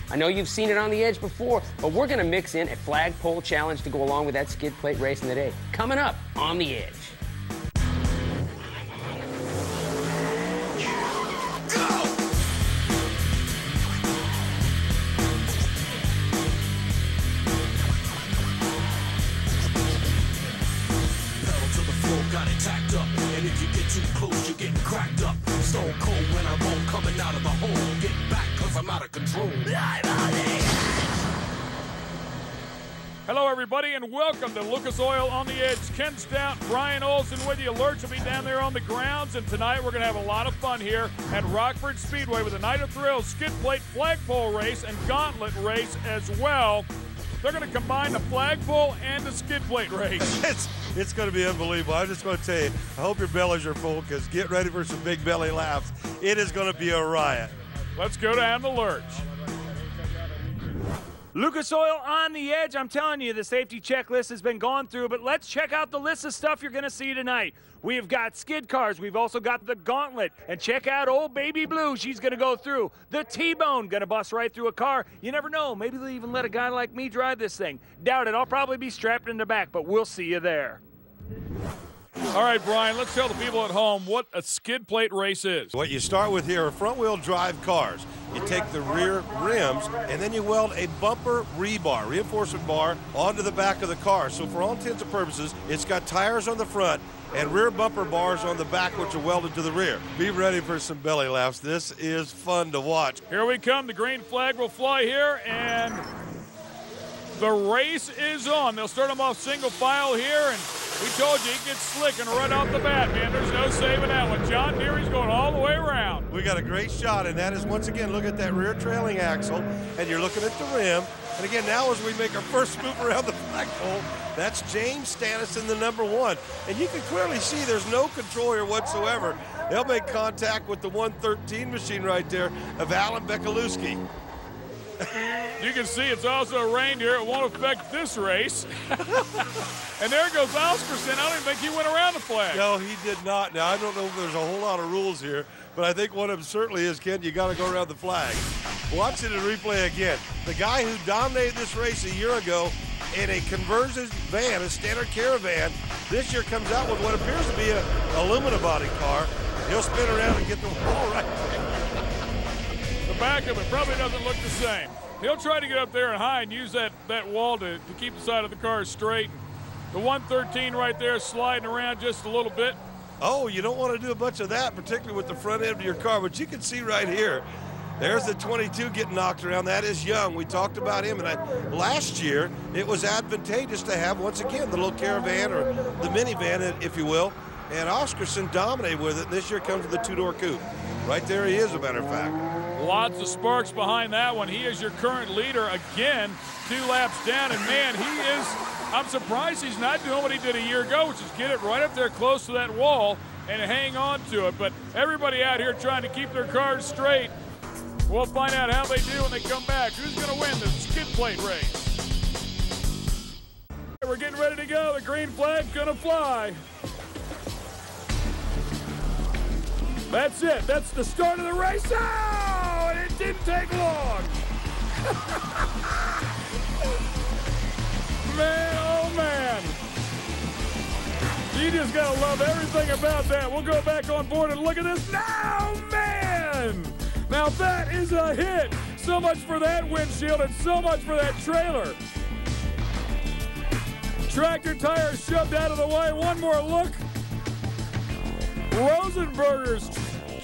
I know you've seen it on the edge before, but we're going to mix in a flagpole challenge to go along with that skid plate racing today. Coming up on the edge. Got it tacked up, and if you get too close, you're getting cracked up. Stone cold when I roll, coming out of the hole. Get back, cause I'm out of control. Hello, everybody, and welcome to Lucas Oil on the Edge. Ken Stout, Brian Olson with you. Lurch will be down there on the grounds, and tonight we're going to have a lot of fun here at Rockford Speedway with a Night of Thrills skid plate flagpole race and gauntlet race as well. They're going to combine the flagpole and the skid plate race. It's going to be unbelievable. I'm just going to tell you, I hope your bellies are full because get ready for some big belly laughs. It is going to be a riot. Let's go down the Lurch. Lucas Oil on the Edge. I'm telling you, the safety checklist has been gone through, but let's check out the list of stuff you're going to see tonight. We've got skid cars. We've also got the gauntlet. And check out old Baby Blue. She's going to go through. The T-Bone going to bust right through a car. You never know. Maybe they'll even let a guy like me drive this thing. Doubt it. I'll probably be strapped in the back, but we'll see you there. All right, Brian, let's tell the people at home what a skid plate race is. What you start with here are front-wheel drive cars. You take the rear rims, and then you weld a bumper rebar, reinforcement bar, onto the back of the car. So for all intents and purposes, it's got tires on the front and rear bumper bars on the back, which are welded to the rear. Be ready for some belly laughs. This is fun to watch. Here we come. The green flag will fly here, and the race is on. They'll start them off single file here, and we told you he gets slick and right off the bat, man. There's no saving that one. John Deere's going all the way around. We got a great shot, and that is, once again, look at that rear trailing axle, and you're looking at the rim. And again, now as we make our first move around the flagpole, that's James Stannison, the #1. And you can clearly see there's no control here whatsoever. They'll make contact with the 113 machine right there of Alan Bekalewski. You can see it's also rained here. It won't affect this race. And there goes Oscarson. I don't even think he went around the flag. No, he did not. Now, I don't know if there's a whole lot of rules here, but I think one of them certainly is, Ken, you got to go around the flag. Watch it in replay again. The guy who dominated this race a year ago in a conversion van, a standard caravan, this year comes out with what appears to be an aluminum body car. He'll spin around and get the wall right there. The back of it probably doesn't look the same. He'll try to get up there and high and use that wall to keep the side of the car straight. The 113 right there sliding around just a little bit. Oh, you don't want to do a bunch of that, particularly with the front end of your car, but you can see right here, there's the 22 getting knocked around. That is Young. We talked about him, and last year it was advantageous to have, once again, the little caravan or the minivan, if you will, and Oscarson dominated with it. This year comes with the two-door coupe. Right there he is, as a matter of fact. Lots of sparks behind that one. He is your current leader again, 2 laps down, and man, I'm surprised he's not doing what he did a year ago, which is get it right up there close to that wall and hang on to it. But everybody out here trying to keep their cars straight. We'll find out how they do when they come back. Who's going to win the skid plate race? We're getting ready to go. The green flag's going to fly. That's it. That's the start of the race. Oh, and it didn't take long. Man, oh, man. You just got to love everything about that. We'll go back on board and look at this. Now, man. Now, that is a hit. So much for that windshield and so much for that trailer. Tractor tires shoved out of the way. One more look. Rosenberger's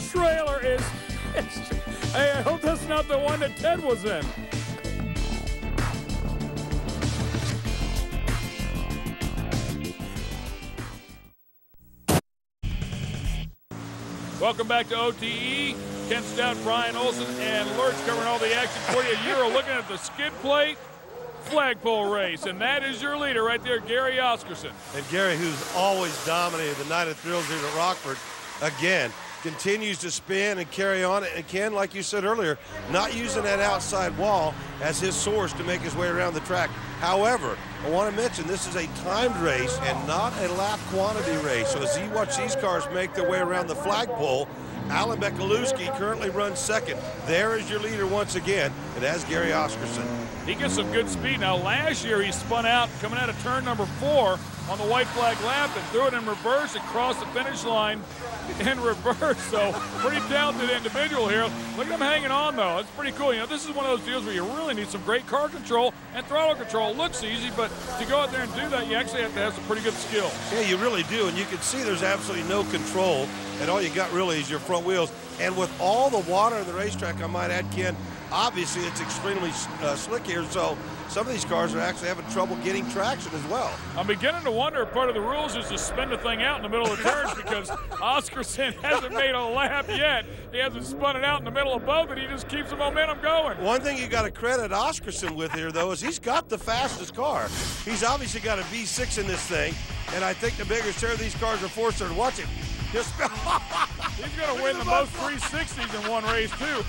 trailer is, hey, I hope that's not the one that Ted was in. Welcome back to OTE. Ken Stout, Brian Olson, and Lurch covering all the action for you. You're looking at the skid plate flagpole race, and that is your leader right there, Gary Oscarson. And Gary, who's always dominated the Night of Thrills here at Rockford, again, continues to spin and carry on. And Ken, like you said earlier, not using that outside wall as his source to make his way around the track. However, I want to mention this is a timed race and not a lap quantity race. So as you watch these cars make their way around the flagpole, Alan Bekalewski currently runs second. There is your leader once again, and that's Gary Oscarson. He gets some good speed. Now, last year he spun out coming out of turn number 4 on the white flag lap and threw it in reverse and crossed the finish line in reverse. So pretty talented individual here. Look at him hanging on, though. It's pretty cool. You know, this is one of those deals where you really need some great car control and throttle control. It looks easy, but to go out there and do that, you actually have to have some pretty good skill. Yeah, you really do, and you can see there's absolutely no control, and all you got really is your front wheels. And with all the water in the racetrack, I might add, Ken, obviously it's extremely slick here, so some of these cars are actually having trouble getting traction as well. I'm beginning to wonder if part of the rules is to spin the thing out in the middle of the turns because Oscarson hasn't made a lap yet. He hasn't spun it out in the middle of both, and he just keeps the momentum going. One thing you got to credit Oscarson with here, though, is he's got the fastest car. He's obviously got a V6 in this thing, and I think the bigger share of these cars are four-cylinder. Watch him. He's going to win the most 360s in one race, too.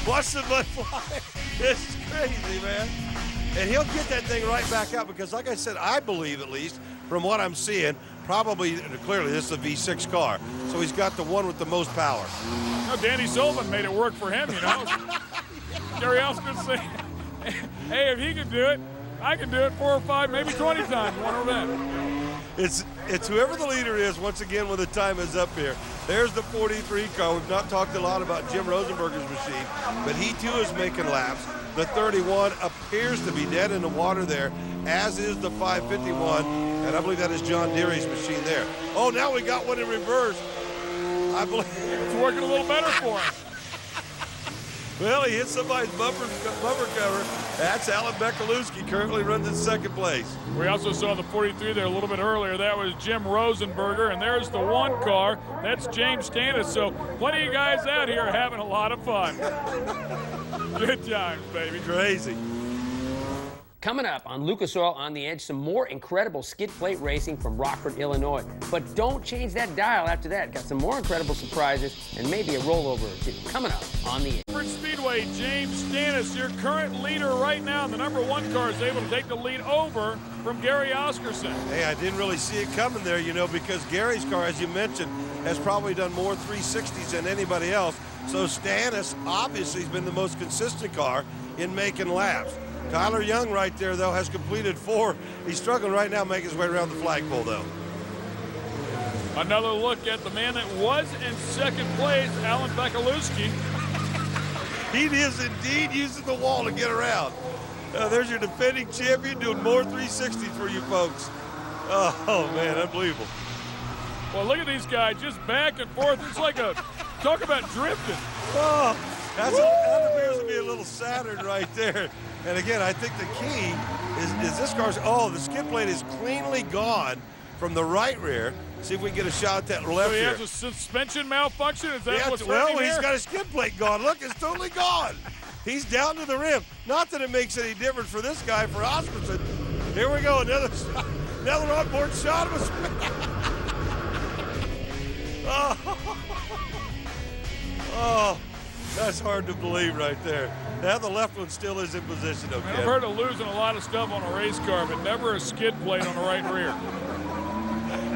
Watch the mud fly. This is crazy, man. And he'll get that thing right back out because, like I said, I believe, at least, from what I'm seeing, probably, clearly, this is a V6 car. So he's got the one with the most power. You know, Danny Sullivan made it work for him, you know. Gary Oscarson, hey, if he can do it, I can do it 4 or 5, maybe 20 times, one or that. It's whoever the leader is, once again, when the time is up here. There's the 43 car. We've not talked a lot about Jim Rosenberger's machine, but he, too, is making laps. The 31 appears to be dead in the water there, as is the 551, and I believe that is John Deere's machine there. Oh, now we got one in reverse. I believe it's working a little better for him. Well, he hit somebody's bumper cover. That's Alan Bekalewski, currently runs in second place. We also saw the 43 there a little bit earlier. That was Jim Rosenberger, and there's the 1 car. That's James Stannis. So plenty of guys out here having a lot of fun. Good times, baby. Crazy. Coming up on Lucas Oil on the Edge, some more incredible skid plate racing from Rockford, Illinois. But don't change that dial after that. Got some more incredible surprises and maybe a rollover or two. Coming up on the Edge. Rockford Speedway, James Stannis, your current leader right now. The number 1 car is able to take the lead over from Gary Oscarson. Hey, I didn't really see it coming there, you know, because Gary's car, as you mentioned, has probably done more 360s than anybody else. So Stannis obviously has been the most consistent car in making laps. Tyler Young right there, though, has completed 4. He's struggling right now making his way around the flagpole, though. Another look at the man that was in second place, Alan Bekalewski. He is indeed using the wall to get around. There's your defending champion doing more 360s for you folks. Oh, man, unbelievable. Well, look at these guys just back and forth. It's like talk about drifting. Oh, that appears to be a little Saturn right there. And again, I think the key is this car's, the skid plate is cleanly gone from the right rear. See if we can get a shot at that left So he rear. has a suspension malfunction? Is that what's well, happening he's here? got his skid plate gone. Look, it's totally gone. He's down to the rim. Not that it makes any difference for this guy, for Oscarson. Here we go, another onboard shot of us. Oh, that's hard to believe right there. Now the left one still is in position, okay? I've heard of losing a lot of stuff on a race car, but never a skid plate on the right rear.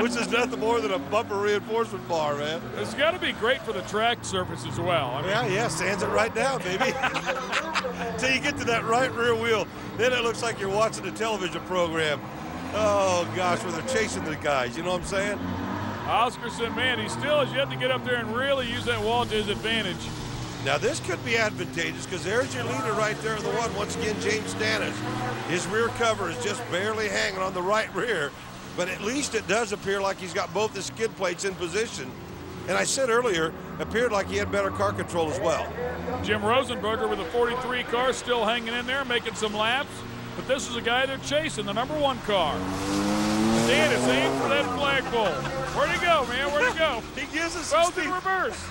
Which is nothing more than a bumper reinforcement bar, man. It's got to be great for the track surface as well. I mean, yeah, sands it right down, baby. Until you get to that right rear wheel, then it looks like you're watching a television program. Oh, gosh, where they're chasing the guys, you know what I'm saying? Oscarson, man, he still has yet to get up there and really use that wall to his advantage. Now, this could be advantageous because there's your leader right there in the one. Once again, James Stannis. His rear cover is just barely hanging on the right rear, but at least it does appear like he's got both the skid plates in position. And I said earlier, appeared like he had better car control as well. Jim Rosenberger with a 43 car still hanging in there, making some laps. But this is a guy they're chasing, the number 1 car. Stannis aimed for that flagpole. Where'd he go, man? Where'd he go? He gives us some Both in reverse.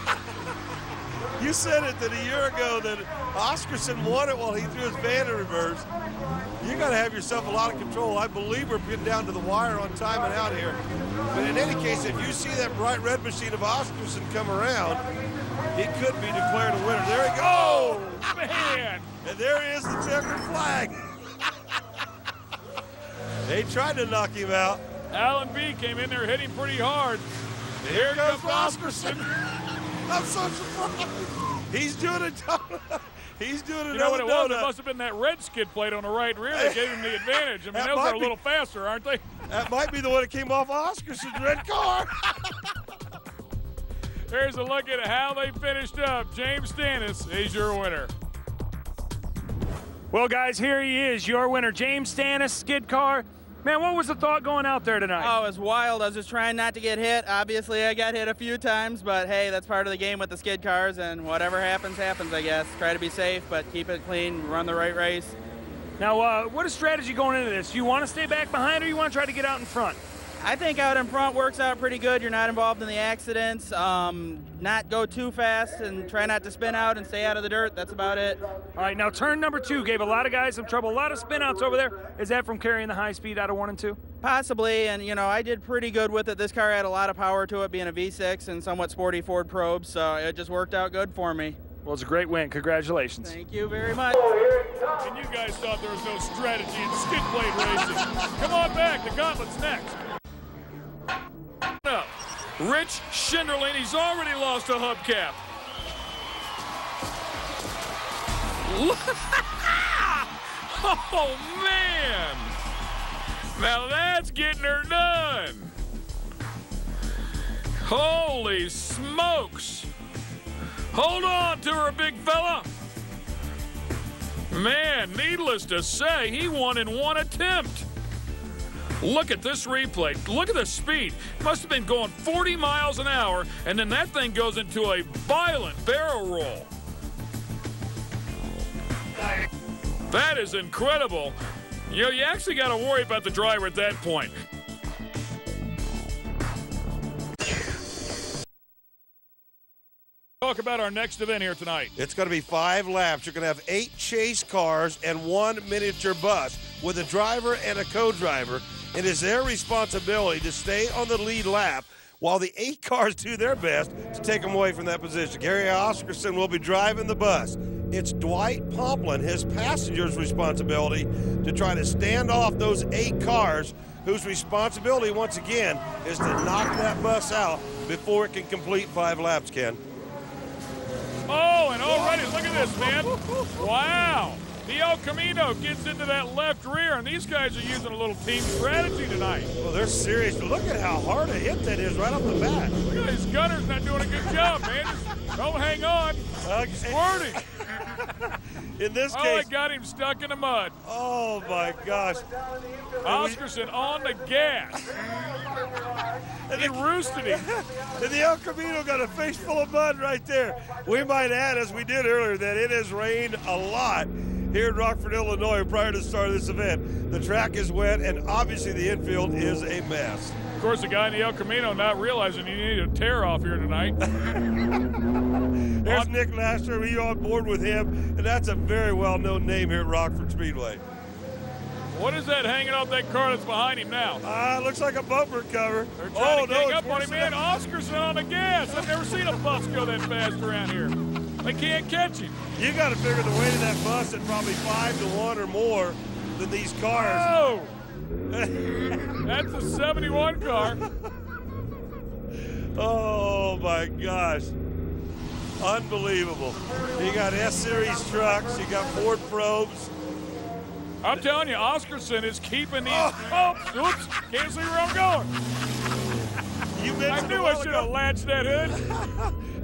You said it that a year ago that Oscarson won it while he threw his van in reverse. You got to have yourself a lot of control. I believe we're getting down to the wire on timing out here. But in any case, if you see that bright red machine of Oscarson come around, it could be declared a winner. There he goes. Oh, man. And there is the checkered flag. They tried to knock him out. Alan B came in there hitting pretty hard. Here comes Oscarson. I'm so surprised. He's doing it. He's doing it. You know what it was? It must have been that red skid plate on the right rear that gave him the advantage. I mean, those are a little faster, aren't they? That might be the one that came off Oscarson's red car. Here's a look at how they finished up. James Stannis is your winner. Well, guys, here he is, your winner, James Stannis, skid car. Man, what was the thought going out there tonight? Oh, it was wild. I was just trying not to get hit. Obviously, I got hit a few times, but hey, that's part of the game with the skid cars, and whatever happens, happens, I guess. Try to be safe, but keep it clean, run the right race. Now, what is strategy going into this? Do you want to stay back behind, or you want to try to get out in front? I think out in front works out pretty good. You're not involved in the accidents. Not go too fast, and try not to spin out and stay out of the dirt. That's about it. All right, now turn number 2 gave a lot of guys some trouble. A lot of spin outs over there. Is that from carrying the high speed out of 1 and 2? Possibly, and you know, I did pretty good with it. This car had a lot of power to it, being a V6 and somewhat sporty Ford Probe, so it just worked out good for me. Well, it's a great win. Congratulations. Thank you very much. And you guys thought there was no strategy in skid plate racing. Come on back. The Gauntlet's next. Up. Rich Schinderlin, he's already lost a hubcap. Oh, man. Now that's getting her done. Holy smokes. Hold on to her, big fella. Man, needless to say, he won in 1 attempt. Look at this replay. Look at the speed. Must have been going 40 miles an hour, and then that thing goes into a violent barrel roll. That is incredible. You know, you actually got to worry about the driver at that point. Talk about our next event here tonight. It's going to be 5 laps. You're going to have 8 chase cars and 1 miniature bus with a driver and a co-driver. It is their responsibility to stay on the lead lap while the 8 cars do their best to take them away from that position. Gary Oscarson will be driving the bus. It's Dwight Pomplin, his passenger's responsibility, to try to stand off those 8 cars, whose responsibility, once again, is to knock that bus out before it can complete 5 laps, Ken. Oh, and already, look at this, man. Wow. The El Camino gets into that left rear, and these guys are using a little team strategy tonight. Well, they're serious. Look at how hard a hit that is right off the bat. Look at these gunners not doing a good job, man. Just don't hang on. Squirting. In this Oh, case. it got him stuck in the mud. Oh, my gosh. Oscarson on the gas. He roosted him. And the El Camino got a face full of mud right there. We might add, as we did earlier, that it has rained a lot here in Rockford, Illinois prior to the start of this event. The track is wet, and obviously the infield is a mess. Of course, the guy in the El Camino not realizing he needed a tear off here tonight. There's Nick Laster. We're on board with him, and that's a very well-known name here at Rockford Speedway. What is that hanging off that car that's behind him now? Looks like a bumper cover. They're trying to gang up on him, man. Oscarson on the gas. I've never seen a bus go that fast around here. They can't catch him. You got to figure the weight of that bus at probably 5 to 1 or more than these cars. Oh! That's a 71 car. Oh, my gosh. Unbelievable. You got S-Series trucks. You got Ford Probes. I'm telling you, Oscarson is keeping these. Oh, oops, can't see where I'm going. I knew I should have latched that hood.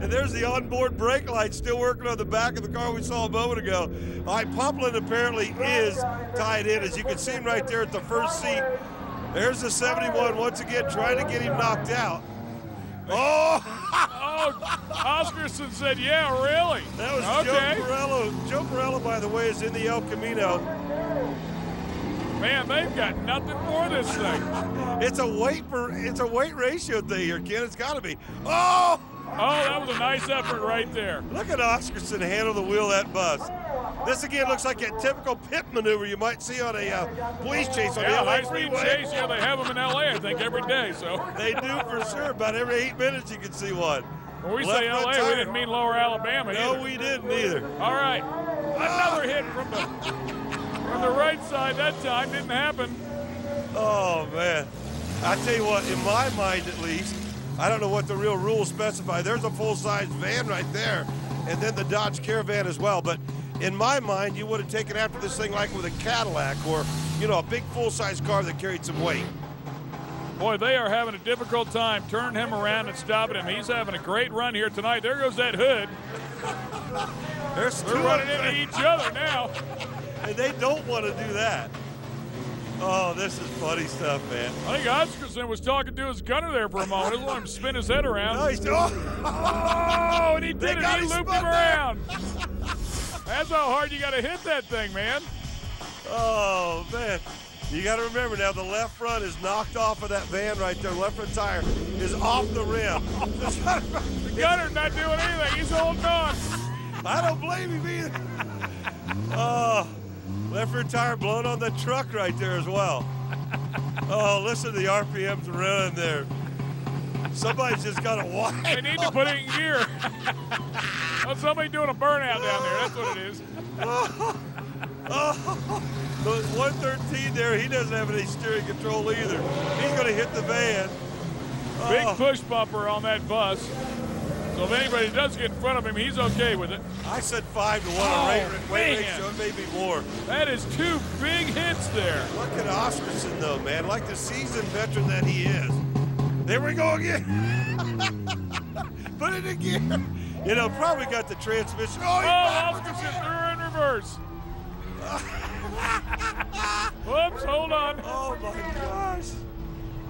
And there's the onboard brake light still working on the back of the car we saw a moment ago. All right, Pomplin apparently is tied in, as you can see him right there at the first seat. There's the 71 once again trying to get him knocked out. Oh! Oscarson said, yeah, really? That was okay. Joe Perello. Joe Perello, by the way, is in the El Camino. Man, they've got nothing for this thing. It's a weight ratio thing here, Ken. It's got to be. Oh! Oh, that was a nice effort right there. Look at Oscarson handle the wheel of that bus. This again looks like a typical pit maneuver you might see on a police chase on the LA high-speed freeway. chase. Yeah, they have them in LA, I think, every day. So they do for sure. About every 8 minutes you can see one. When we say LA, we didn't mean Lower Alabama either. No, we didn't either. All right, another hit from the right side that time. Didn't happen. Oh, man. I tell you what, in my mind at least, I don't know what the real rules specify. There's a full-size van right there, and then the Dodge Caravan as well. But in my mind, you would have taken after this thing like with a Cadillac or, you know, a big full-size car that carried some weight. Boy, they are having a difficult time turning him around and stopping him. He's having a great run here tonight. There goes that hood. They're running into each other now. And they don't want to do that. Oh, this is funny stuff, man. I think Oscarson was talking to his gunner there for a moment. Just let him spin his head around. No, he's oh, and he did it. He looped him around. That's how hard you got to hit that thing, man. Oh, man. You got to remember now, the left front is knocked off of that van right there. Left front tire is off the rim. The gunner's not doing anything. He's holding on. I don't blame him either. Oh, left rear tire blown on the truck right there as well. Oh, listen to the RPMs running there. Somebody's just got to watch. They need to put it in gear. Oh, somebody doing a burnout down there. That's what it is. So it's 113 there. He doesn't have any steering control either. He's going to hit the van. Big push bumper on that bus. So if anybody does get in front of him, he's okay with it. I said 5 to 1 weight ratio. It may be more. That is 2 big hits there. Look at Oscarson, though, man. Like the seasoned veteran that he is. There we go again. Put it in gear. You know, probably got the transmission. Oh, Oscarson threw her in reverse. Whoops, hold on. Oh, my gosh.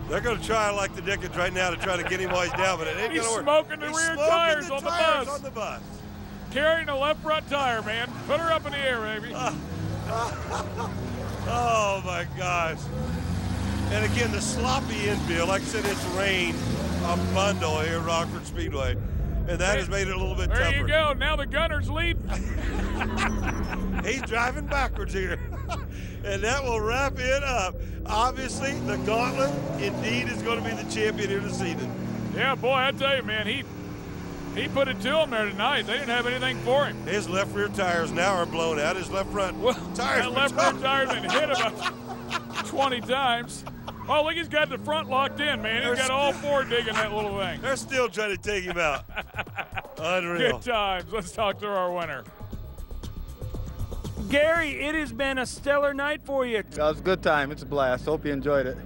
They're going to try like the Dickens right now to try to get him while he's down, but it ain't going to work. He's smoking the rear tires on the bus. Carrying the left front tire, man. Put her up in the air, baby. Oh, my gosh. And again, the sloppy infield, like I said, it's rained a bundle here at Rockford Speedway, and that has made it a little bit tougher. There you go. Now the gunner's leading. He's driving backwards here. And that will wrap it up. Obviously, the Gauntlet indeed is going to be the champion here this evening. Yeah, boy, I tell you, man, he put it to him there tonight. They didn't have anything for him. His left rear tires now are blown out. His left front tires. That left rear tire's been hit about 20 times. Oh, look, he's got the front locked in, man. He's got all 4 digging that little thing. They're still trying to take him out. Unreal. Good times. Let's talk to our winner. Gary, it has been a stellar night for you. That was a good time. It's a blast. Hope you enjoyed it.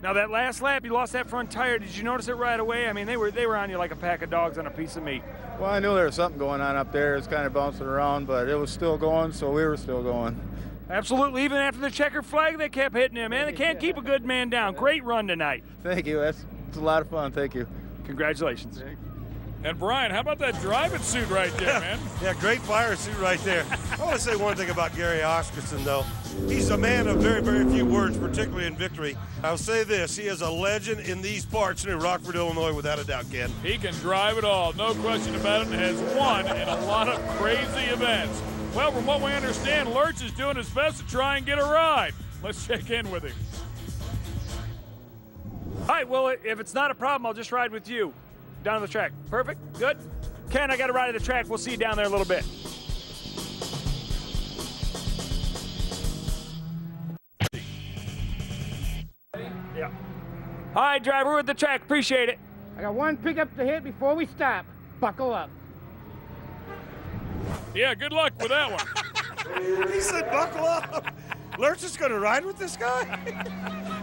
Now that last lap, you lost that front tire. Did you notice it right away? I mean, they were on you like a pack of dogs on a piece of meat. Well, I knew there was something going on up there. It's kind of bouncing around, but it was still going, so we were still going. Absolutely. Even after the checkered flag, they kept hitting him, man. They can't keep a good man down. Great run tonight. Thank you. It's a lot of fun. Thank you. Congratulations. And Brian, how about that driving suit right there, man? Yeah, great fire suit right there. I want to say one thing about Gary Oscarson, though. He's a man of very, very few words, particularly in victory. I'll say this, he is a legend in these parts near Rockford, Illinois, without a doubt, Ken. He can drive it all, no question about it, and has won in a lot of crazy events. Well, from what we understand, Lurch is doing his best to try and get a ride. Let's check in with him. All right, well, if it's not a problem, I'll just ride with you. Down to the track. Perfect? Good? Ken, I got to ride at the track. We'll see you down there a little bit. Yeah. All right, driver, we're at the track. Appreciate it. I got one pickup to hit before we stop. Buckle up. Yeah, good luck with that one. He said buckle up. Lurch is going to ride with this guy?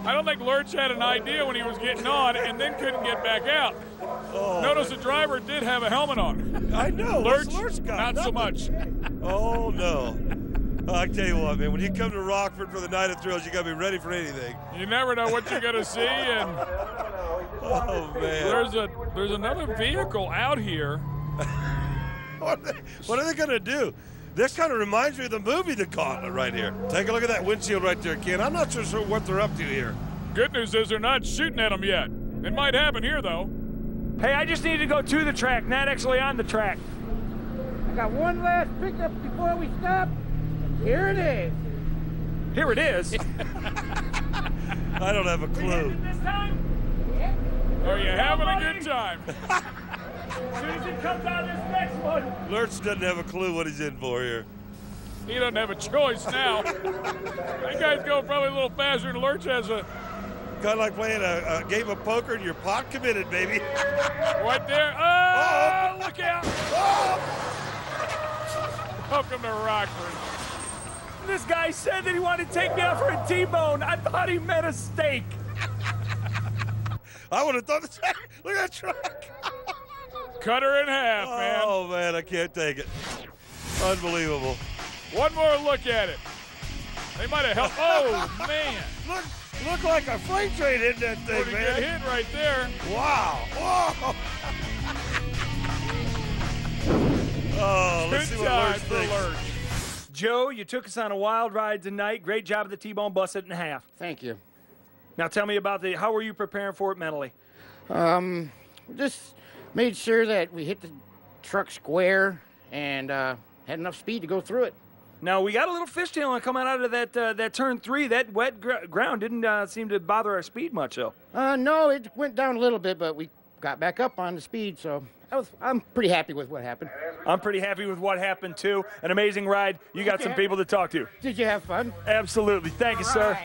I don't think Lurch had an idea when he was getting on and then couldn't get back out. Oh. Notice the driver did have a helmet on. I know. Lurch got not so much. Oh, no. I tell you what, man, when you come to Rockford for the Night of Thrills, you got to be ready for anything. You never know what you're going to see. And oh, man. There's another vehicle out here. What are they going to do? This kind of reminds me of the movie The Gauntlet right here. Take a look at that windshield right there, Ken. I'm not so sure what they're up to here. Good news is they're not shooting at them yet. It might happen here, though. Hey, I just need to go to the track, not actually on the track. I got one last pickup before we stop. Here it is. Here it is? I don't have a clue. This time? Are you having a good time? As soon as it comes out this next one. Lurch doesn't have a clue what he's in for here. He doesn't have a choice now. That guy's going probably a little faster than Lurch has a Kind of like playing a game of poker and you're pot committed, baby. Right there. Oh, look out. Oh! Welcome to Rockford. This guy said that he wanted to take me out for a T-bone. I thought he meant a steak. I would have thought the same. Look at that truck. Cut her in half, man. Oh, man, I can't take it. Unbelievable. One more look at it. They might have helped. Oh, man. Look like a freight train hit that thing, Pretty man. good hit right there. Wow. Whoa. Oh, let's see Good what time Lurch for thinks. Lurch. Joe, you took us on a wild ride tonight. Great job of the T-bone, bust it in half. Thank you. Now tell me about how were you preparing for it mentally? Just made sure that we hit the truck square and had enough speed to go through it. Now, we got a little fishtailing coming out of that turn 3. That wet ground didn't seem to bother our speed much, though. No, it went down a little bit, but we got back up on the speed, so I'm pretty happy with what happened. I'm pretty happy with what happened, too. An amazing ride. You got some people to talk to. Did you have fun? Absolutely. Thank you, sir.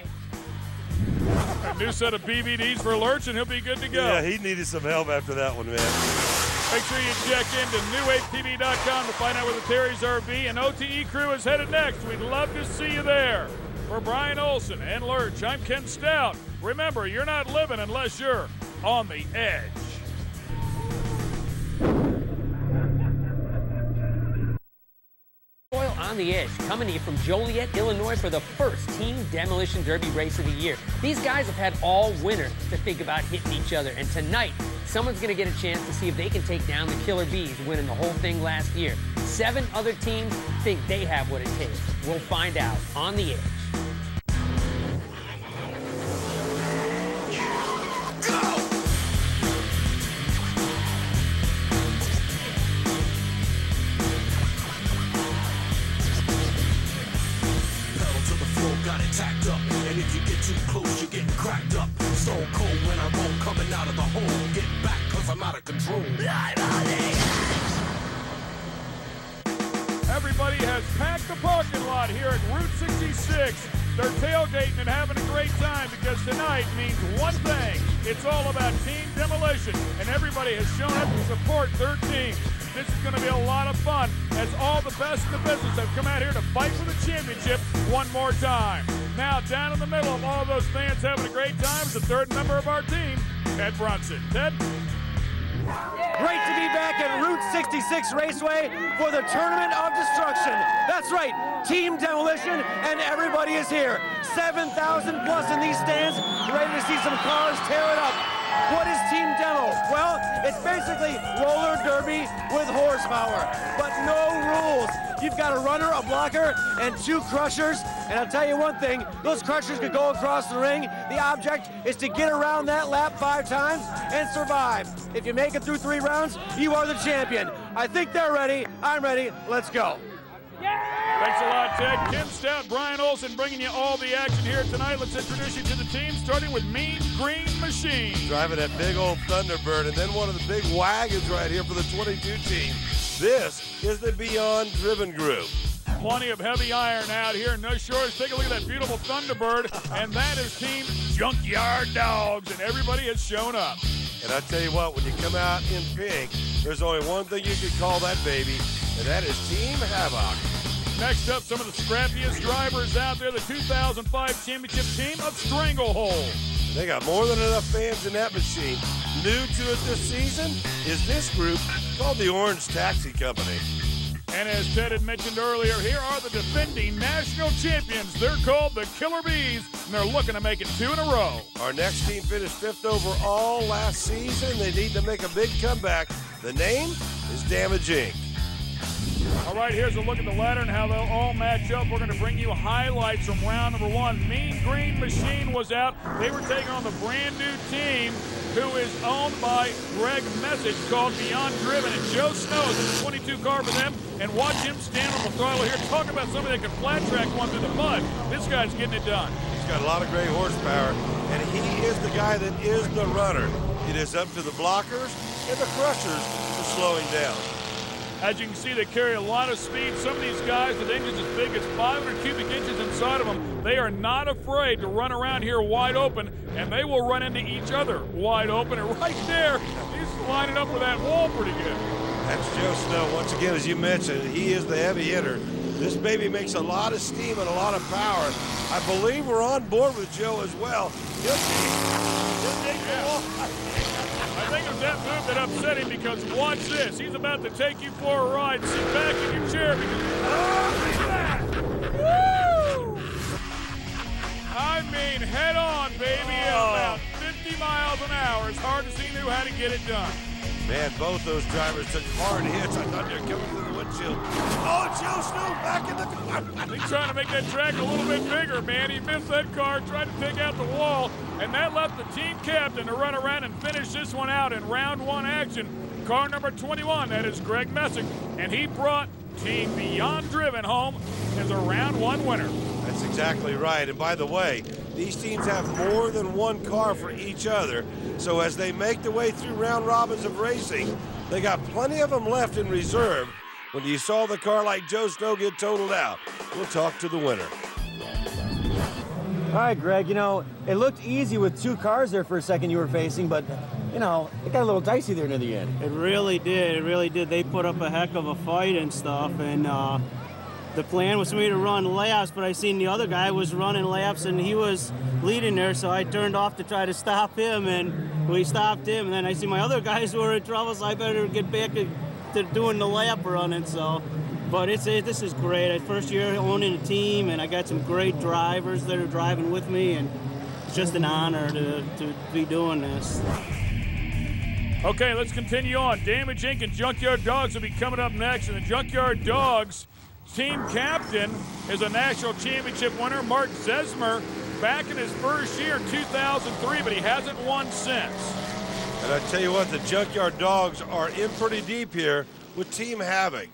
A new set of BVDs for Lurch, and he'll be good to go. Yeah, he needed some help after that one, man. Make sure you check into newwavepv.com to find out where the Terry's RV and OTE crew is headed next. We'd love to see you there. For Brian Olson and Lurch, I'm Ken Stout. Remember, you're not living unless you're on the edge. Oil on the Edge, coming to you from Joliet, Illinois for the first Team Demolition Derby race of the year. These guys have had all winter to think about hitting each other, and tonight, someone's going to get a chance to see if they can take down the Killer Bees, winning the whole thing last year. 7 other teams think they have what it takes. We'll find out on the Edge. Got it tacked up, and if you get too close, you're getting cracked up. Stone cold when I roll, coming out of the hole. Get back, cause I'm out of control. Everybody has packed the parking lot here at Route 66. They're tailgating and having a great time because tonight means one thing. It's all about Team Demolition, and everybody has shown up to support their team. This is going to be a lot of fun as all the best in the business have come out here to fight for the championship one more time. Now, down in the middle of all those fans having a great time is the third member of our team, Ted Brunson. Ted? Great to be back at Route 66 Raceway for the Tournament of Destruction. That's right, Team Demolition, and everybody is here. 7,000 plus in these stands, ready to see some cars tear it up. What is Team Demo? Well, it's basically roller derby with horsepower, but no rules. You've got a runner, a blocker, and 2 crushers. And I'll tell you one thing, those crushers could go across the ring. The object is to get around that lap 5 times and survive. If you make it through 3 rounds, you are the champion. I think they're ready. I'm ready. Let's go. Thanks a lot, Ted. Ken Stout, Brian Olson bringing you all the action here tonight. Let's introduce you to the team, starting with Mean Green Machine. Driving that big old Thunderbird, and then one of the big wagons right here for the 22 team. This is the Beyond Driven Group. Plenty of heavy iron out here in no shortage. Take a look at that beautiful Thunderbird, and that is Team Junkyard Dogs, and everybody has shown up. And I tell you what, when you come out in pink, there's only one thing you can call that baby, and that is Team Havoc. Next up, some of the scrappiest drivers out there, the 2005 championship team of Stranglehold. They got more than enough fans in that machine. New to it this season is this group called the Orange Taxi Company. And as Ted had mentioned earlier, here are the defending national champions. They're called the Killer Bees, and they're looking to make it 2 in a row. Our next team finished 5th overall last season. They need to make a big comeback. The name is Damage Inc. All right, here's a look at the ladder and how they'll all match up. We're going to bring you highlights from round number 1. Mean Green Machine was out. They were taking on the brand new team who is owned by Greg Message called Beyond Driven. And Joe Snow is in the 22 car for them. And watch him stand on the throttle here. Talk about somebody that can flat track one through the mud. This guy's getting it done. He's got a lot of great horsepower, and he is the guy that is the runner. It is up to the blockers and the crushers to slow him down. As you can see, they carry a lot of speed. Some of these guys with engines as big as 500 cubic inches and alongside of them. They are not afraid to run around here wide open, and they will run into each other wide open. And right there, he's lining up with that wall pretty good. That's Joe Snow. Once again, as you mentioned, he is the heavy hitter. This baby makes a lot of steam and a lot of power. I believe we're on board with Joe as well. He'll take the wall. I think it was that move that upset him, because watch this. He's about to take you for a ride. Sit back in your chair. Woo! I mean, head on, baby. About 50 miles an hour. As hard as he knew how to get it done. Man, both those drivers took hard hits. I thought they were coming through the windshield. Oh, Joe Snow back in the car. He's trying to make that track a little bit bigger, man. He missed that car, tried to take out the wall, and that left the team captain to run around and finish this one out in round one action. Car number 21, that is Greg Messick, and he brought Team Beyond Driven home as a round one winner. That's exactly right. And by the way, these teams have more than one car for each other. So as they make their way through round robins of racing, they got plenty of them left in reserve. When you saw the car like Joe Snow get totaled out, we'll talk to the winner. All right, Greg, you know, it looked easy with two cars there for a second you were facing, but, you know, it got a little dicey there near the end. It really did. It really did. They put up a heck of a fight and stuff, and the plan was for me to run laps, but I seen the other guy was running laps, and he was leading there, so I turned off to try to stop him, and we stopped him, and then I see my other guys were in trouble, so I better get back to doing the lap running, so. But this is great. First year owning a team, and I got some great drivers that are driving with me, and it's just an honor to be doing this. Okay, let's continue on. Damage Inc. and Junkyard Dogs will be coming up next, and the Junkyard Dogs team captain is a national championship winner, Mark Zesmer, back in his first year, 2003, but he hasn't won since. And I tell you what, the Junkyard Dogs are in pretty deep here with Team Havoc.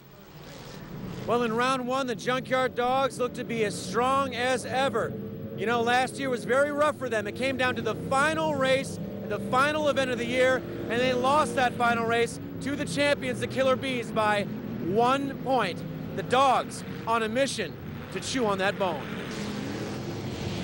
Well, in round one, the Junkyard Dogs look to be as strong as ever. You know, last year was very rough for them. It came down to the final race, the final event of the year, and they lost that final race to the champions, the Killer Bees, by 1 point. The Dogs on a mission to chew on that bone.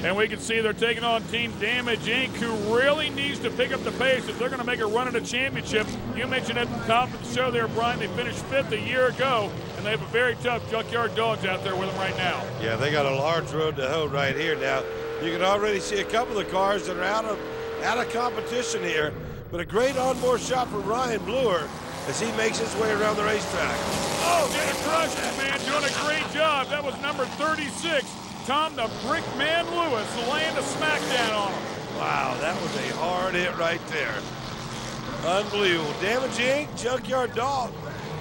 And we can see they're taking on Team Damage Inc., who really needs to pick up the pace if they're going to make a run at a championship. You mentioned at the top of the show there, Brian, they finished 5th a year ago, and they have a very tough Junkyard Dogs out there with them right now. Yeah, they got a large road to hoe right here now. You can already see a couple of cars that are out of competition here, but a great onboard shot for Ryan Bluer as he makes his way around the racetrack. Oh, did a crush it, man, doing a great job. That was number 36. Tom the Brickman Lewis laying a smackdown on him. Wow, that was a hard hit right there. Unbelievable. Damage Inc., Junkyard Dog.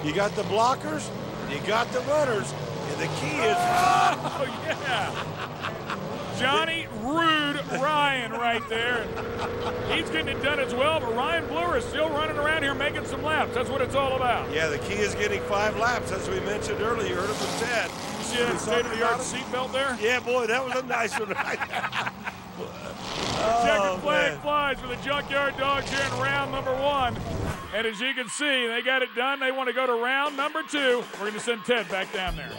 You got the blockers, you got the runners, and the key is... Oh, yeah. Johnny Rude Ryan right there. He's getting it done as well, but Ryan Bluer is still running around here making some laps. That's what it's all about. Yeah, the key is getting 5 laps, as we mentioned earlier. You heard it from Ted. You see that state-of-the-art seatbelt there? Yeah, boy, that was a nice one right there. Checkered flag flies for the Junkyard Dogs here in round number 1. And as you can see, they got it done. They want to go to round number 2. We're going to send Ted back down there.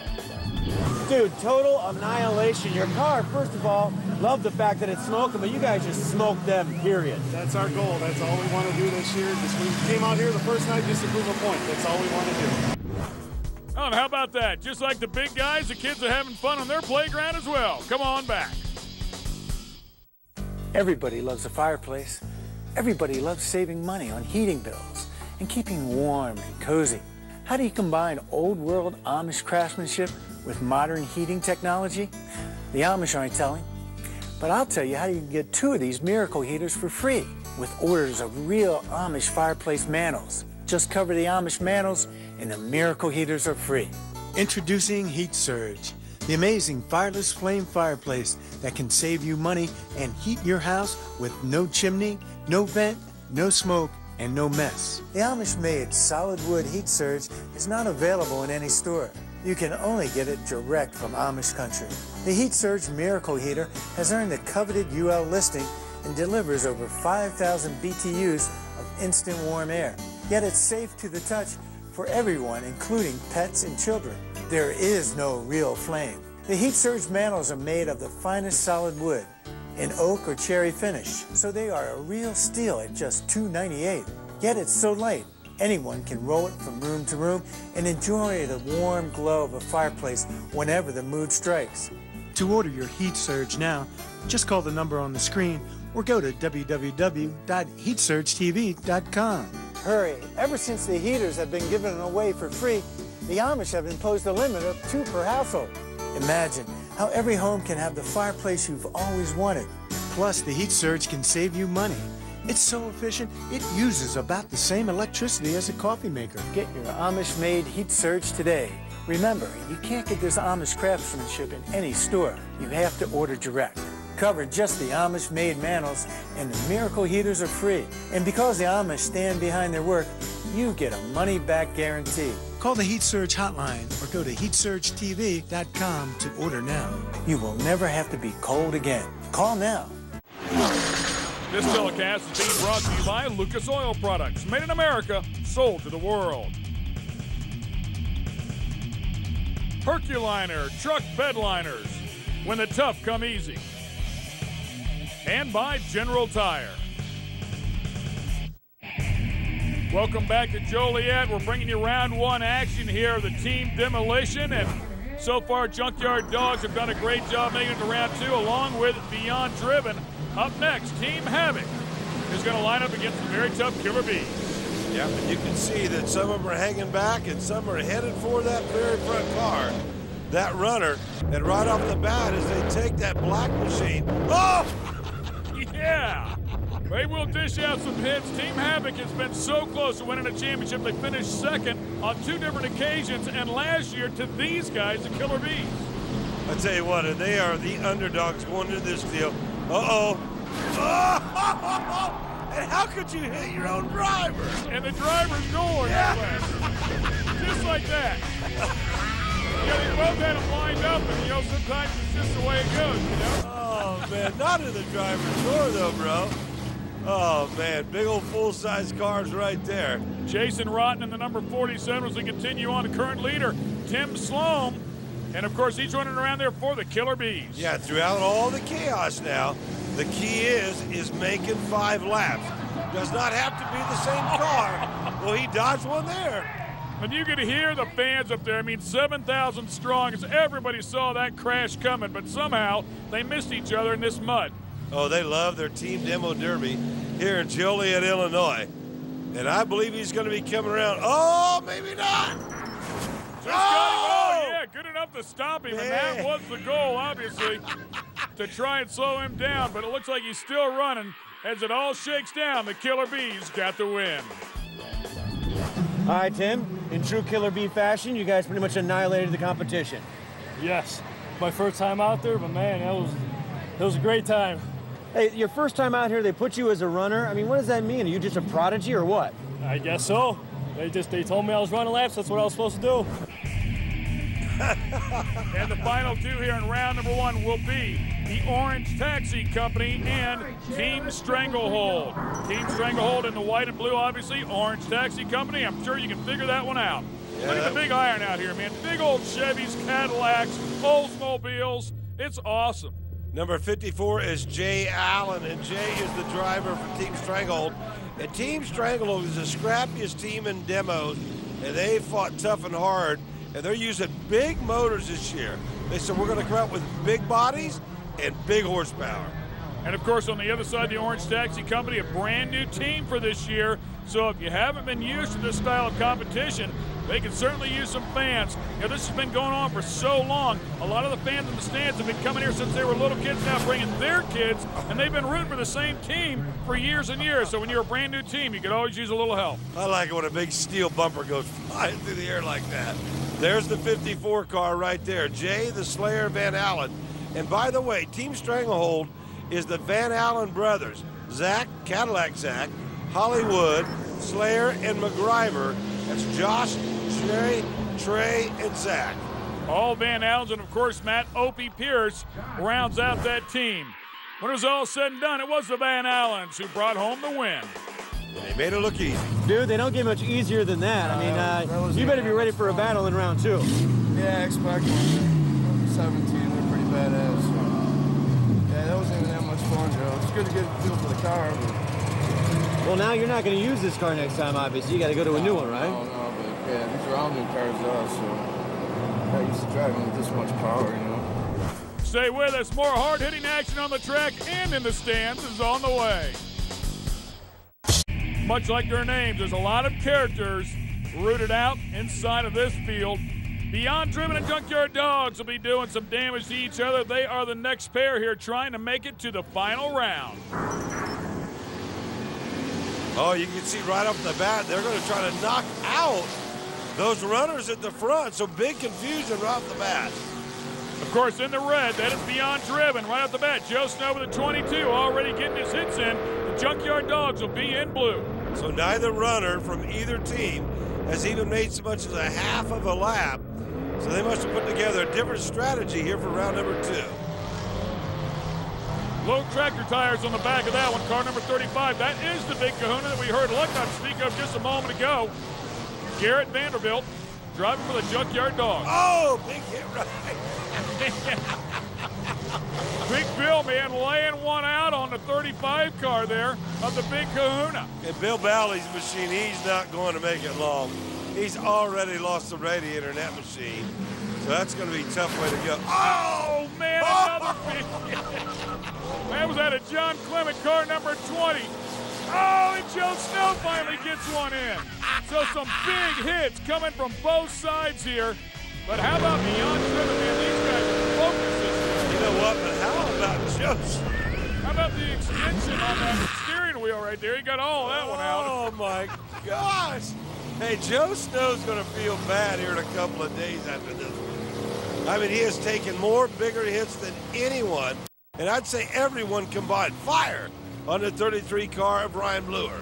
Dude, total annihilation. Your car, first of all, love the fact that it's smoking, but you guys just smoked them, period. That's our goal. That's all we want to do this year. We came out here the first night just to prove a point. That's all we want to do. Oh, and how about that? Just like the big guys, the kids are having fun on their playground as well. Come on back. Everybody loves a fireplace. Everybody loves saving money on heating bills and keeping warm and cozy. How do you combine old-world Amish craftsmanship with modern heating technology? The Amish aren't telling, but I'll tell you how you can get 2 of these miracle heaters for free with orders of real Amish fireplace mantles. Just cover the Amish mantles and the miracle heaters are free. Introducing Heat Surge, the amazing fireless flame fireplace that can save you money and heat your house with no chimney, no vent, no smoke, and no mess. The Amish-made solid wood Heat Surge is not available in any store. You can only get it direct from Amish country. The Heat Surge Miracle Heater has earned the coveted UL listing and delivers over 5,000 BTUs of instant warm air. Yet it's safe to the touch for everyone, including pets and children. There is no real flame. The Heat Surge mantles are made of the finest solid wood, in oak or cherry finish, so they are a real steal at just $2.98. Yet it's so light, anyone can roll it from room to room and enjoy the warm glow of a fireplace whenever the mood strikes. To order your Heat Surge now, just call the number on the screen or go to www.heatsurgetv.com. Hurry, ever since the heaters have been given away for free, the Amish have imposed a limit of 2 per household. Imagine how every home can have the fireplace you've always wanted. Plus, the Heat Surge can save you money. It's so efficient, it uses about the same electricity as a coffee maker. Get your Amish-made Heat Surge today. Remember, you can't get this Amish craftsmanship in any store. You have to order direct. Cover just the Amish-made mantles, and the miracle heaters are free. And because the Amish stand behind their work, you get a money-back guarantee. Call the Heat Surge hotline or go to heatsurgetv.com to order now. You will never have to be cold again. Call now. This telecast is being brought to you by Lucas Oil Products, made in America, sold to the world. Herculiner truck bed liners, when the tough come easy. And by General Tire. Welcome back to Joliet. We're bringing you round 1 action here of the team demolition, and so far Junkyard Dogs have done a great job making it to round 2, along with Beyond Driven. Up next, Team Havoc is going to line up against the very tough Killer Bees. Yeah, and you can see that some of them are hanging back and some are headed for that very front car, that runner. And right off the bat, as they take that black machine, oh! Yeah, they will dish out some hits. Team Havoc has been so close to winning a championship. They finished second on 2 different occasions, and last year to these guys, the Killer Bees. I tell you what, they are the underdogs going into this deal. Uh-oh. Oh! And how could you hit your own driver? And the driver's going that way. Just like that. Yeah, they both had them lined up, and, sometimes it's just the way it goes, Oh, man, not in the driver's door, though, bro. Oh, man, big old full-size cars right there. Jason Rotten in the number 47 as we continue on. The current leader, Tim Sloan. And, of course, he's running around there for the Killer Bees. Yeah, throughout all the chaos now, the key is making 5 laps. Does not have to be the same car. Well, he dodged one there. And you could hear the fans up there. I mean, 7,000 strong as everybody saw that crash coming, but somehow they missed each other in this mud. Oh, they love their team demo derby here in Joliet, Illinois. And I believe he's going to be coming around. Oh, maybe not. Oh, yeah, good enough to stop him, and that was the goal, obviously, to try and slow him down, but it looks like he's still running. As it all shakes down, the Killer Bees got the win. All right, Tim, in true Killer Bee fashion, you guys pretty much annihilated the competition. Yes, my first time out there, but man, it was a great time. Hey, your first time out here, they put you as a runner. I mean, what does that mean? Are you just a prodigy or what? I guess so. They told me I was running laps. That's what I was supposed to do. And the final 2 here in round number 1 will be the Orange Taxi Company and Team Stranglehold. Team Stranglehold in the white and blue, obviously. Orange Taxi Company, I'm sure you can figure that one out. Yeah. Look at the big iron out here, man. Big old Chevys, Cadillacs, Oldsmobiles. It's awesome. Number 54 is Jay Allen, and Jay is the driver for Team Stranglehold. And Team Stranglehold is the scrappiest team in demos, and they fought tough and hard, and they're using big motors this year. They said, we're going to come out with big bodies and big horsepower. And, of course, on the other side, the Orange Taxi Company, a brand-new team for this year. So if you haven't been used to this style of competition, they can certainly use some fans. This has been going on for so long. A lot of the fans in the stands have been coming here since they were little kids, now bringing their kids, and they've been rooting for the same team for years and years. So when you're a brand-new team, you could always use a little help. I like it when a big steel bumper goes flying through the air like that. There's the 54 car right there, Jay the Slayer Van Allen. And by the way, Team Stranglehold is the Van Allen brothers, Zach, Cadillac Zach, Hollywood, Slayer, and McGriver. That's Josh, Trey, and Zach. All Van Allens, and of course, Matt Opie Pierce rounds out that team. When it was all said and done, it was the Van Allens who brought home the win. They made it look easy. Dude, they don't get much easier than that. I mean, you better be ready for a battle in round 2. Yeah, I expect one. 17. They're pretty badass. So. Yeah, that wasn't even that much fun, Joe. It's good to get a feel for the car. But... Well, now you're not going to use this car next time, obviously. You got to go to a new one, right? No, but yeah, these are all new cars, though, so I'm not used to driving with this much power, you know. Stay with us. More hard-hitting action on the track and in the stands is on the way. Much like their names, there's a lot of characters rooted out inside of this field. Beyond Driven and Junkyard Dogs will be doing some damage to each other. They are the next pair here trying to make it to the final round. Oh, you can see right off the bat, they're going to try to knock out those runners at the front. So big confusion right off the bat. Of course, in the red, that is Beyond Driven right off the bat. Joe Snow with a 22 already getting his hits in. The Junkyard Dogs will be in blue. So neither runner from either team has even made so much as a half of a lap. So they must have put together a different strategy here for round number 2. Low tractor tires on the back of that one, car number 35. That is the big kahuna that we heard Lucknut speak of just a moment ago. Garrett Vanderbilt driving for the Junkyard Dogs. Oh, big hit right. Big Bill, man, laying one out on the 35 car there of the big kahuna. And Bill Balley's machine, he's not going to make it long. He's already lost the radiator in that machine. So that's going to be a tough way to go. Oh, man, another big hit. That was out of John Clement, car number 20. Oh, and Joe Snow finally gets one in. So some big hits coming from both sides here. But how about Beyond Driven, man? These guys are focused. You know what, but how about Joe? How about the extension on that steering wheel right there? He got all that one out. Oh, my gosh. Hey, Joe Snow's going to feel bad here in a couple of days after this one. I mean, he has taken more bigger hits than anyone, and I'd say everyone combined. Fire on the 33 car of Ryan Bluer.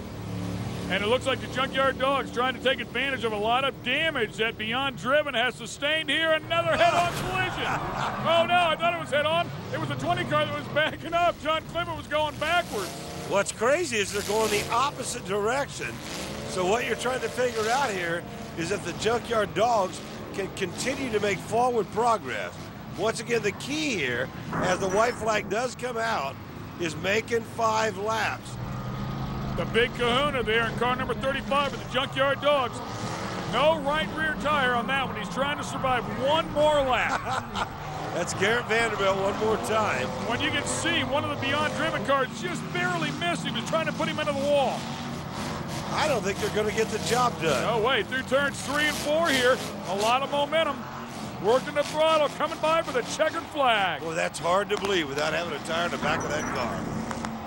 And it looks like the Junkyard Dogs trying to take advantage of a lot of damage that Beyond Driven has sustained here. Another head-on collision. Oh, no, I thought it was head-on. It was the 20 car that was backing up. John Clement was going backwards. What's crazy is they're going the opposite direction. So what you're trying to figure out here is if the Junkyard Dogs can continue to make forward progress. Once again, the key here, as the white flag does come out, is making 5 laps. The big kahuna there in car number 35 with the Junkyard Dogs. No right rear tire on that one. He's trying to survive one more lap. That's Garrett Vanderbilt one more time. When you can see one of the Beyond Driven cars just barely missed. He was trying to put him into the wall. I don't think they're going to get the job done. No way. Through turns 3 and 4 here. A lot of momentum. Working the throttle, coming by for the checkered flag. Well, that's hard to believe without having a tire in the back of that car.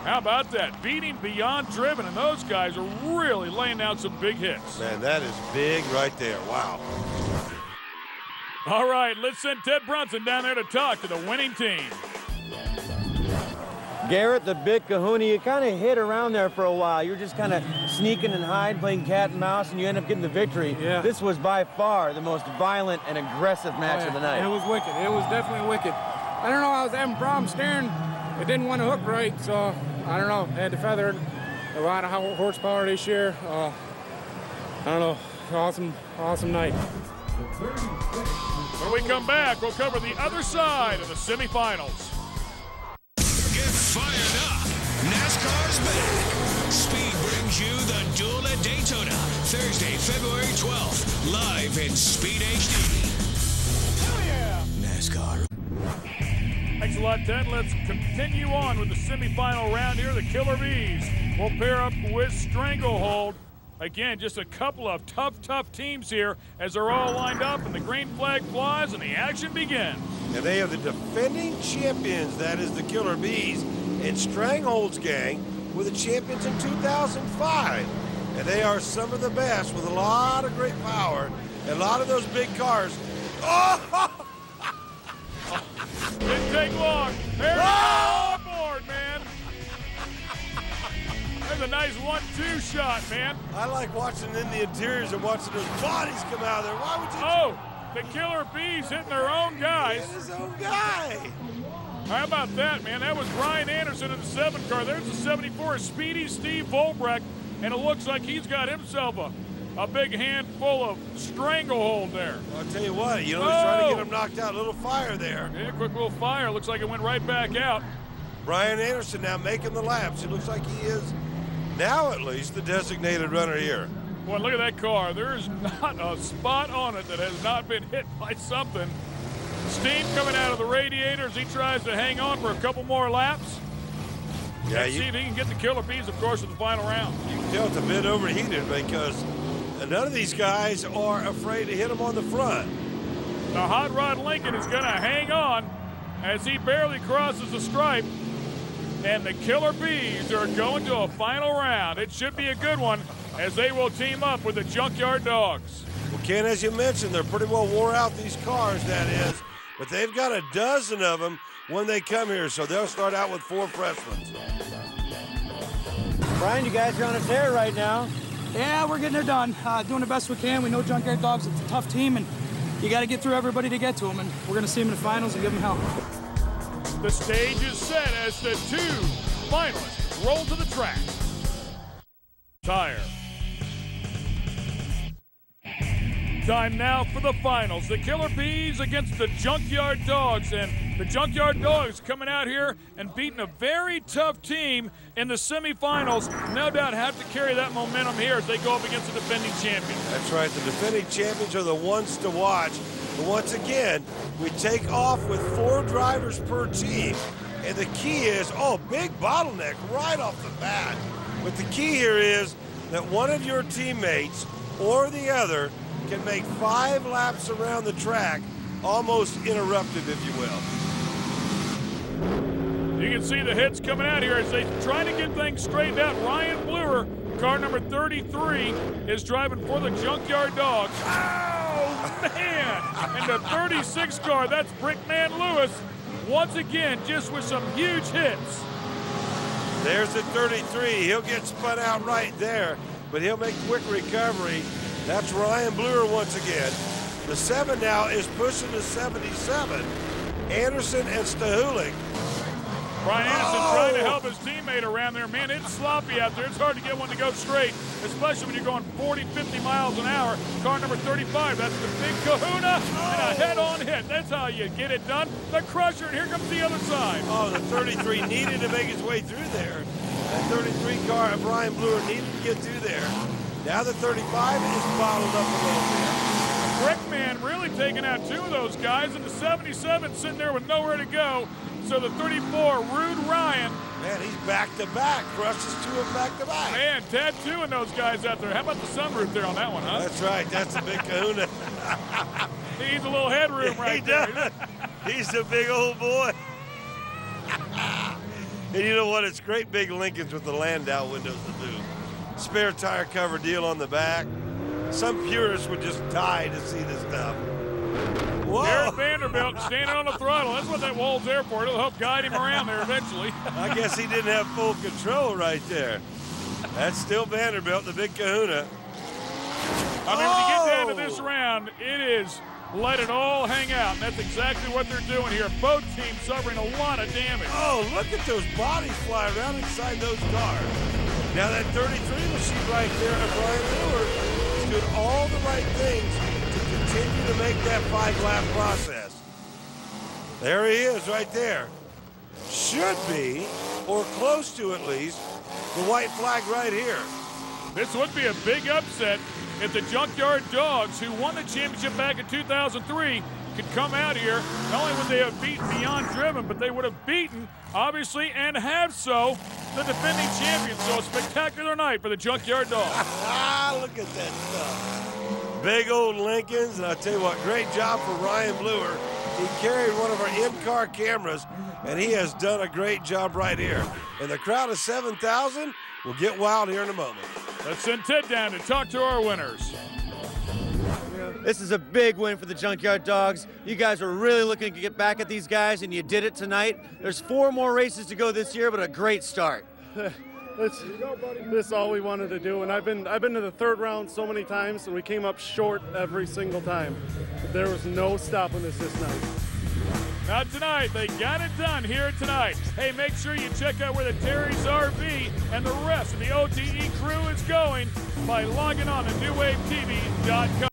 How about that? Beating Beyond Driven, and those guys are really laying down some big hits. Man, that is big right there. Wow. All right, let's send Ted Brunson down there to talk to the winning team. Garrett, the big kahuna, you kind of hit around there for a while. You're just kind of sneaking and hiding, playing cat and mouse, and you end up getting the victory. Yeah. This was by far the most violent and aggressive match of the night. It was wicked. It was definitely wicked. I don't know, I was having problems steering. It didn't want to hook right, so I don't know. Had to feather it. A lot of horsepower this year. I don't know. Awesome night. When we come back, we'll cover the other side of the semifinals. Get fired up. NASCAR's back. Speed brings you the Duel at Daytona, Thursday, February 12th, live in Speed HD. Hell yeah! NASCAR. Thanks a lot, Ted. Let's continue on with the semifinal round here. The Killer Bees will pair up with Stranglehold. Again, just a couple of tough teams here as they're all lined up and the green flag flies and the action begins. And they are the defending champions, that is the Killer Bees, and Stranglehold's gang were the champions in 2005. And they are some of the best with a lot of great power and a lot of those big cars. Oh! Didn't take long. There we go aboard, man. There's a nice 1-2 shot, man. I like watching in the interiors and watching those bodies come out of there. Why would you? Oh, the Killer Bees hitting their own guys. His own guy. How about that, man? That was Ryan Anderson in the 7 car. There's the 74 Speedy Steve Volbrecht, and it looks like he's got himself a a big handful of stranglehold there. Well, I'll tell you what, he's trying to get him knocked out. A little fire there. Yeah, quick little fire. Looks like it went right back out. Brian Anderson now making the laps. It looks like he is now at least the designated runner here. Boy, look at that car. There is not a spot on it that has not been hit by something. Steam coming out of the radiators. He tries to hang on for a couple more laps. Yeah, and see if he can get the Killer Bees, of course, in the final round. You can tell it's a bit overheated because none of these guys are afraid to hit him on the front. The Hot Rod Lincoln is going to hang on as he barely crosses the stripe. And the Killer Bees are going to a final round. It should be a good one as they will team up with the Junkyard Dogs. Well, Ken, as you mentioned, they're pretty well wore out, these cars, that is. But they've got a dozen of them when they come here, so they'll start out with 4 freshmen. Brian, you guys are on a tear right now. Yeah, we're getting it done. Doing the best we can. We know Junkyard Dogs, it's a tough team, and you got to get through everybody to get to them, and we're going to see them in the finals and give them hell. The stage is set as the 2 finalists roll to the track. Tire. Time now for the finals. The Killer Bees against the Junkyard Dogs. And the Junkyard Dogs coming out here and beating a very tough team in the semifinals. No doubt have to carry that momentum here as they go up against the defending champion. That's right. The defending champions are the ones to watch. But once again, we take off with 4 drivers per team. And the key is, big bottleneck right off the bat. But the key here is that one of your teammates or the other can make 5 laps around the track, almost interrupted, if you will. You can see the hits coming out here as they try to get things straightened out. Ryan Bluer, car number 33, is driving for the Junkyard Dogs. Oh, man! And the 36 car, that's Brickman Lewis, once again, just with some huge hits. There's the 33. He'll get spun out right there, but he'll make quick recovery. That's Ryan Bluer once again. The 7 now is pushing to 77. Anderson and Stahulik. Brian Anderson trying to help his teammate around there. Man, it's sloppy out there. It's hard to get one to go straight, especially when you're going 40, 50 miles an hour. Car number 35, that's the Big Kahuna, and a head-on hit. That's how you get it done. The Crusher, and here comes the other side. The 33 needed to make his way through there. That 33 car of Brian Bluer needed to get through there. Now the 35 is bottled up a little bit. Brickman really taking out 2 of those guys, and the 77 sitting there with nowhere to go. So the 34, Rude Ryan. Man, he's back-to-back. Crushes 2 of them back-to-back. Man, tattooing those guys out there. How about the sunroof there on that one, huh? That's right. That's a big kahuna. He needs a little headroom right there. He does. He's a big old boy. And you know what? It's great big Lincolns with the Landau windows to do. Spare tire cover deal on the back. Some purists would just die to see this stuff. Whoa. Garrett Vanderbilt standing on the throttle. That's what that wall's there for. It'll help guide him around there eventually. I guess he didn't have full control right there. That's still Vanderbilt, the big kahuna. I mean, when you get down to this round, it is let it all hang out. And that's exactly what they're doing here. Both teams suffering a lot of damage. Oh, look at those bodies fly around inside those cars. Now that 33 machine right there of Brian Bluer is doing all the right things to continue to make that 5-lap process. There he is right there. Should be, or close to at least, the white flag right here. This would be a big upset if the Junkyard Dogs, who won the championship back in 2003, could come out here. Not only would they have beaten Beyond Driven, but they would have beaten, obviously, and have so, the defending champions. So a spectacular night for the Junkyard Dogs. Look at that stuff. Big old Lincolns, and I'll tell you what, great job for Ryan Bluer. He carried one of our in-car cameras, and he has done a great job right here. And the crowd of 7,000 will get wild here in a moment. Let's send Ted down to talk to our winners. This is a big win for the Junkyard Dogs. You guys were really looking to get back at these guys, and you did it tonight. There's 4 more races to go this year, but a great start. This is all we wanted to do, and I've been to the 3rd round so many times, and we came up short every single time. But there was no stopping us this night. Not tonight. They got it done here tonight. Hey, make sure you check out where the Terry's RV and the rest of the OTE crew is going by logging on to NewWaveTV.com.